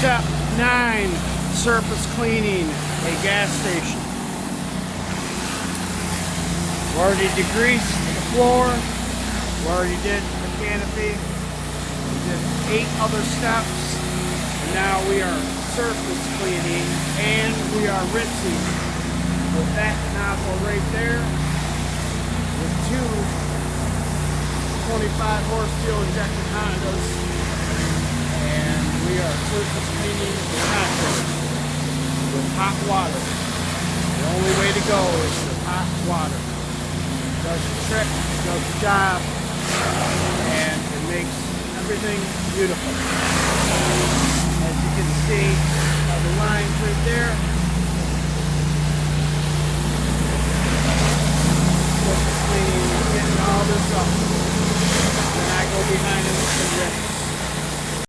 Step 9, surface cleaning a gas station. We already degreased the floor. We already did the canopy. We did 8 other steps. And now we are surface cleaning and we are rinsing with that nozzle right there with 2 25 horse fuel injected Hondas. And we are surface cleaning the concrete with hot water. The only way to go is with hot water. It does the trick, it does the job, and it makes everything beautiful. As you can see, the lines right there. Surface cleaning, getting all this up. And I go behind it and rinse.